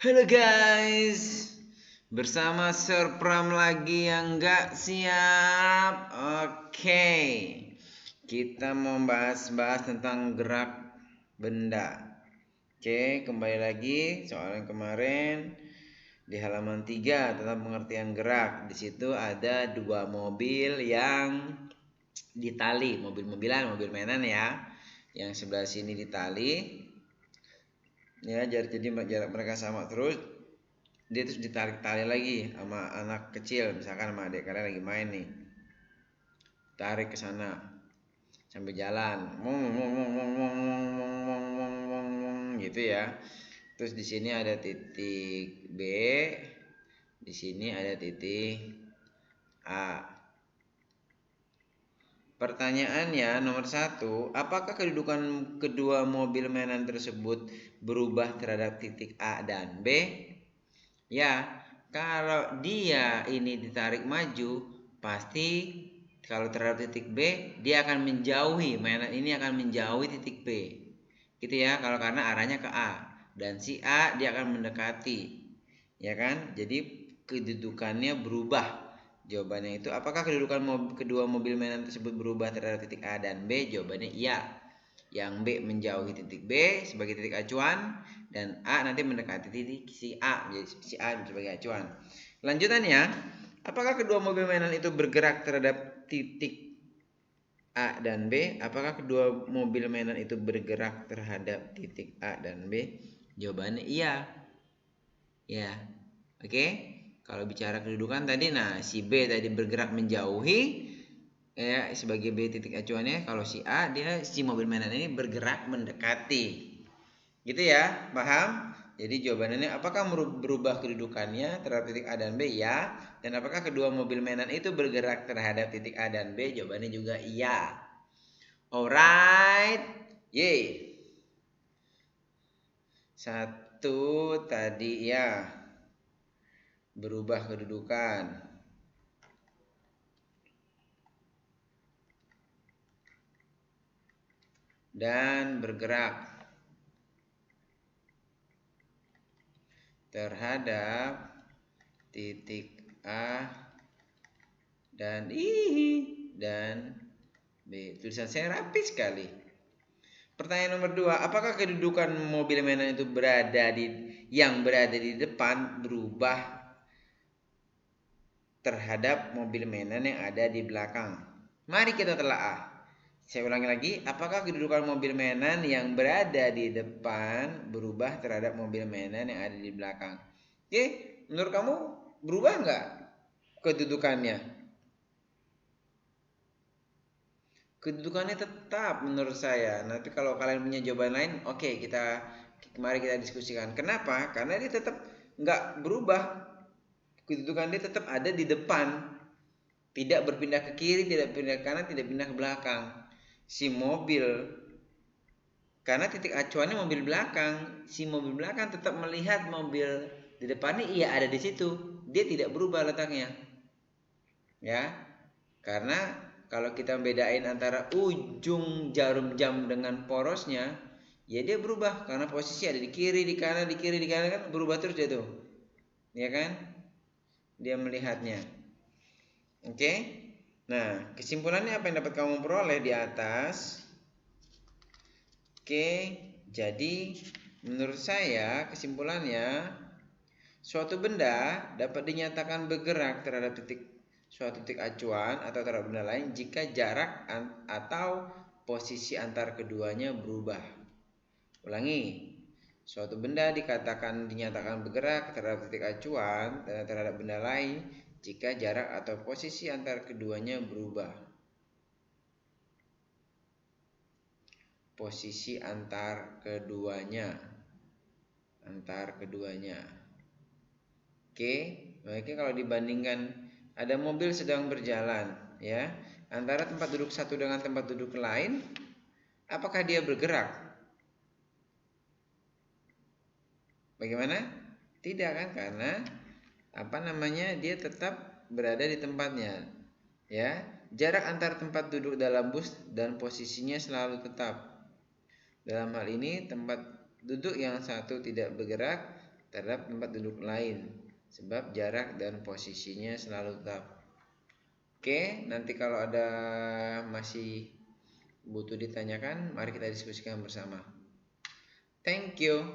Halo guys, bersama Sir Pram lagi yang gak siap. Oke, kita mau bahas tentang gerak benda. Oke, kembali lagi soal yang kemarin di halaman 3 tentang pengertian gerak. Di situ ada dua mobil yang ditali, mobil-mobilan, mobil mainan ya. Yang sebelah sini ditali, ya jadi jarak mereka sama terus. Dia terus ditarik tali lagi sama anak kecil, misalkan sama adik kalian lagi main nih, tarik ke sana sampai jalan, gitu ya. Terus di sini ada titik B, di sini ada titik A. Pertanyaannya nomor 1, apakah kedudukan kedua mobil mainan tersebut berubah terhadap titik A dan B? Ya, kalau dia ini ditarik maju, pasti kalau terhadap titik B, dia akan menjauhi, mainan ini akan menjauhi titik B. Gitu ya, kalau karena arahnya ke A. Dan si A dia akan mendekati. Ya kan? Jadi kedudukannya berubah. Jawabannya itu, apakah kedudukan kedua mobil mainan tersebut berubah terhadap titik A dan B? Jawabannya iya. Yang B menjauhi titik B sebagai titik acuan, dan A nanti mendekati titik si A, menjadi si A sebagai acuan. Lanjutannya, apakah kedua mobil mainan itu bergerak terhadap titik A dan B? Apakah kedua mobil mainan itu bergerak terhadap titik A dan B? Jawabannya iya. Ya, oke. Kalau bicara kedudukan tadi, nah si B tadi bergerak menjauhi, ya sebagai B titik acuannya. Kalau si A, dia si mobil mainan ini bergerak mendekati. Gitu ya, paham? Jadi jawabannya, apakah berubah kedudukannya terhadap titik A dan B? Ya. Dan apakah kedua mobil mainan itu bergerak terhadap titik A dan B? Jawabannya juga iya. Alright. Yeay. 1 tadi ya, berubah kedudukan. Dan bergerak terhadap titik A dan B. Tulisan saya rapi sekali. Pertanyaan nomor 2, apakah kedudukan mobil mainan itu berada di depan berubah terhadap mobil mainan yang ada di belakang? Mari kita telaah. Saya ulangi lagi, apakah kedudukan mobil mainan yang berada di depan berubah terhadap mobil mainan yang ada di belakang? Oke, menurut kamu berubah nggak kedudukannya? Kedudukannya tetap menurut saya. Nanti kalau kalian punya jawaban lain, oke, mari kita diskusikan. Kenapa? Karena dia tetap nggak berubah. Kedudukan dia tetap ada di depan. Tidak berpindah ke kiri, tidak pindah ke kanan, tidak pindah ke belakang. Si mobil, karena titik acuannya mobil belakang, si mobil belakang tetap melihat mobil di depannya, iya ada di situ, dia tidak berubah letaknya, ya. Karena kalau kita bedain antara ujung jarum jam dengan porosnya, ya dia berubah karena posisi ada di kiri, di kanan, di kiri, di kanan, kan berubah terus dia tuh, ya kan? Dia melihatnya. Oke. Nah, kesimpulannya apa yang dapat kamu peroleh di atas? Oke, jadi menurut saya kesimpulannya, suatu benda dapat dinyatakan bergerak terhadap suatu titik acuan atau terhadap benda lain jika jarak atau posisi antar keduanya berubah. Ulangi, suatu benda dinyatakan bergerak terhadap titik acuan dan terhadap benda lain jika jarak atau posisi antar keduanya berubah. Posisi antar keduanya. Oke, baiknya kalau dibandingkan ada mobil sedang berjalan, ya, antara tempat duduk satu dengan tempat duduk lain, apakah dia bergerak? Bagaimana? Tidak kan, karena dia tetap berada di tempatnya, ya. Jarak antar tempat duduk dalam bus dan posisinya selalu tetap. Dalam hal ini tempat duduk yang satu tidak bergerak, terhadap tempat duduk lain, sebab jarak dan posisinya selalu tetap. Oke, nanti kalau ada masih butuh ditanyakan, mari kita diskusikan bersama. Thank you.